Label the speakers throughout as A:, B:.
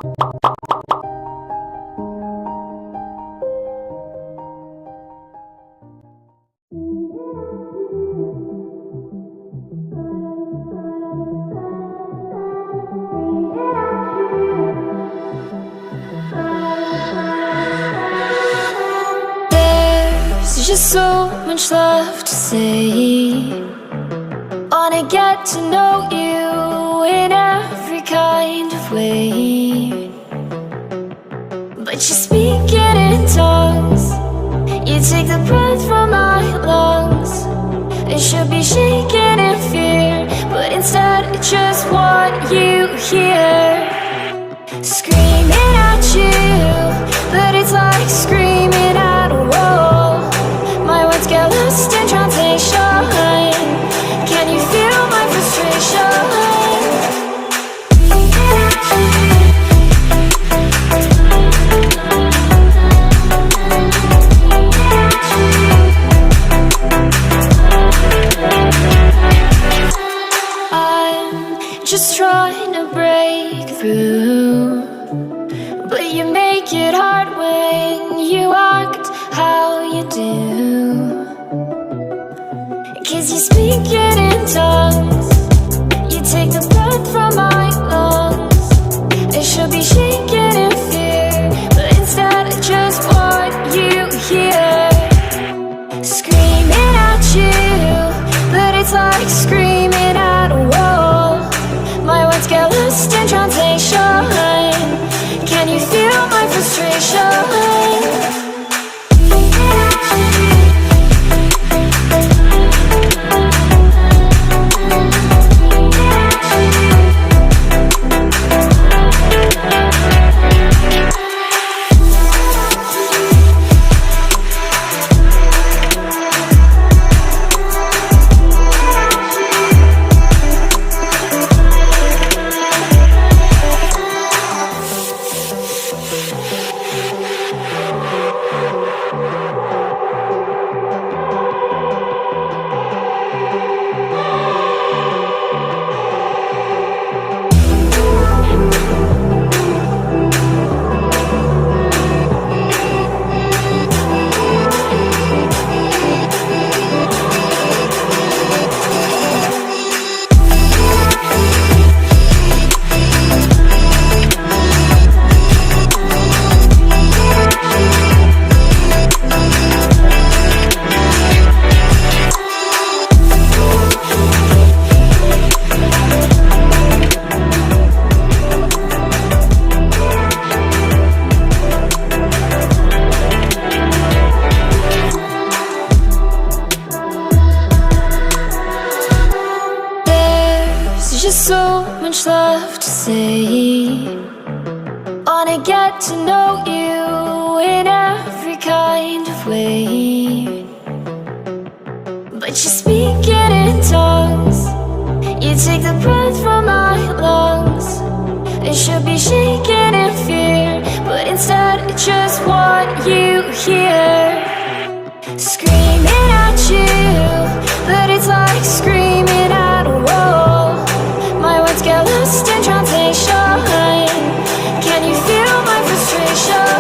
A: There's just so much left to say. Wanna get to know you in every kind of way, but you're speaking in tongues. You take the breath from my lungs. It should be shaking in fear, but instead I just want you here. Screaming at you, but it's like screaming at a wall. My words get lost in translation. Can you feel my frustration? Just trying to break through, but you make it hard when you act how you do. 'Cause you're speaking in tongues. You take the breath from my lungs. It should be shaking in fear, but instead I just want you here. Screaming at you, but it's like screaming at a wall. My words get lost in translation. Can you feel my frustration? Just so much left to say. Wanna get to know you in every kind of way, but you're speaking in tongues. You take the breath from my lungs. It should be shaking in fear, but instead I just want you here. Screaming at you, but it's like screaming at a wall. My words get lost in translation. Can you feel my frustration?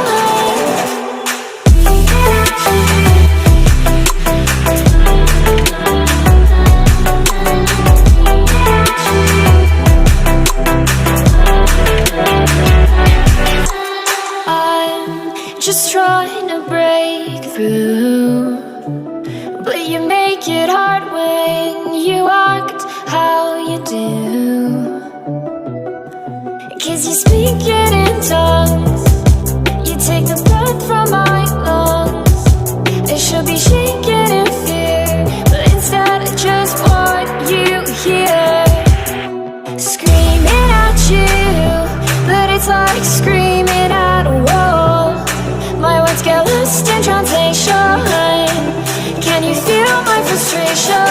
A: I'm just trying to break through, but you make it hard when you act how you do. 'Cause you're speaking in tongues. You take the breath from my lungs. It should be shaking in fear, but instead I just want you here. Screaming at you, but it's like screaming at a wall. My words get lost in translation. Can you feel my frustration?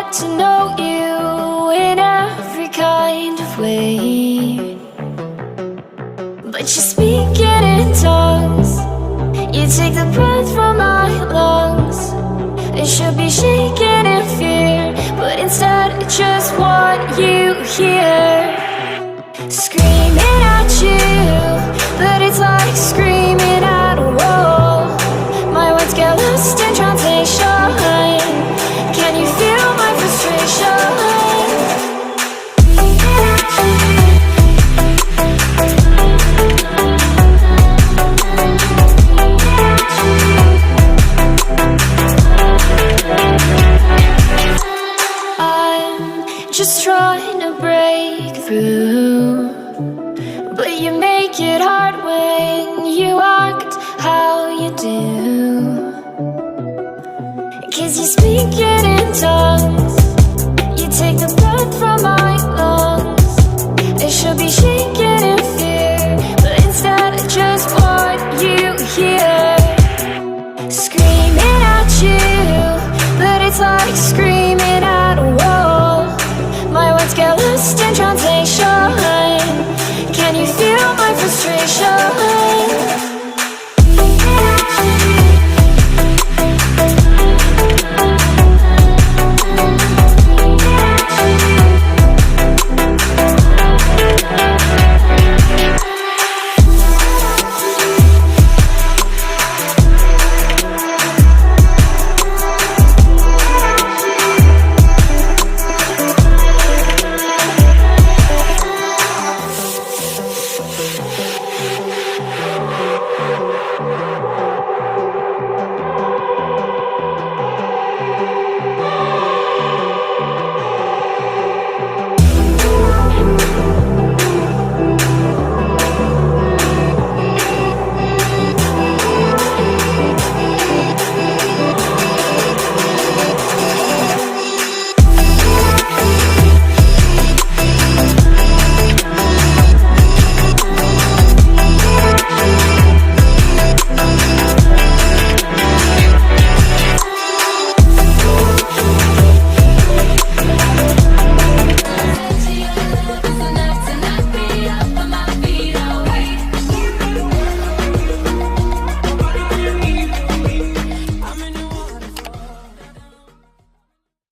A: get to know you in every kind of way. But you speak it in tongues. You take the breath from my lungs. It should be shaking in fear, but instead I just want you here. Screaming at you, but it's like screaming at a wall. My words get lost in translation. Can you feel my frustration? I'm just trying to break through, but you make it hard when you act how you do. 'Cause you speak it in tongues. You take the breath from my lungs. It should be shaking in fear, but instead I just want you here. Screaming at you, but it's like screaming